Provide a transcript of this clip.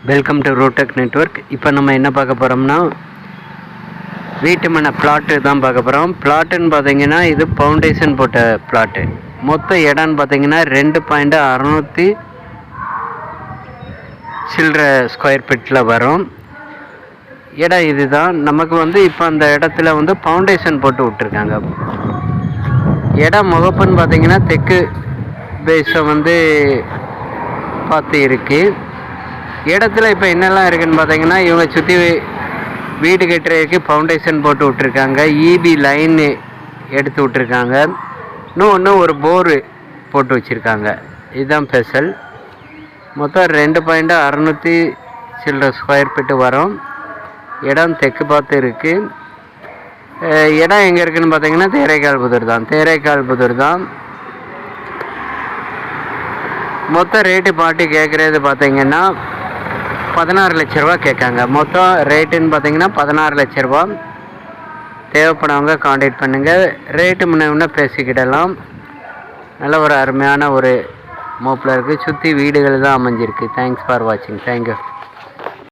Welcome to ரோடெக் network. இப்போ நம்ம என்ன பார்க்க போகிறோம்னா வீட்டு மனை பிளாட்டு தான் பார்க்க போகிறோம். பிளாட்டுன்னு பார்த்தீங்கன்னா இது ஃபவுண்டேஷன் போட்ட பிளாட்டு. மொத்த இடம்னு பார்த்தீங்கன்னா 2.600 சில்லற ஸ்கொயர் ஃபீட்டில் வரும் இடம். இதுதான் நமக்கு வந்து இப்போ அந்த இடத்துல வந்து ஃபவுண்டேஷன் போட்டு விட்ருக்காங்க. இடம் முகப்புன்னு பார்த்தீங்கன்னா தெற்கு பேஸை வந்து பார்த்து இருக்குது. இடத்துல இப்போ என்னெல்லாம் இருக்குதுன்னு பார்த்தீங்கன்னா இவங்க சுற்றி வீடு கட்டுறதுக்கு ஃபவுண்டேஷன் போட்டு விட்ருக்காங்க. இபி லைன் எடுத்து விட்ருக்காங்க. இன்னொன்று ஒரு போரு போட்டு வச்சுருக்காங்க. இதுதான் ஸ்பெஷல். மொத்தம் 2.600 சில்லற ஸ்கொயர் ஃபீட்டு வரும். இடம் தெற்கு பார்த்து இருக்குது. இடம் எங்கே இருக்குதுன்னு பார்த்தீங்கன்னா தேரைக்கால்புதூர் தான். மொத்த ரேட்டு பாட்டி கேட்குறது பார்த்தீங்கன்னா 16 லட்ச ரூபா கேட்காங்க. மொத்தம் ரேட்டுன்னு பார்த்தீங்கன்னா 16 லட்ச ரூபா. தேவைப்படுறவங்க காண்டாக்ட் பண்ணுங்கள். ரேட்டு முன்ன பேசிக்கிடலாம். நல்ல ஒரு அருமையான ஒரு மோப்பில் இருக்குது. சுற்றி வீடுகள் தான் அமைஞ்சிருக்கு. தேங்க்ஸ் ஃபார் வாட்சிங். தேங்க்யூ.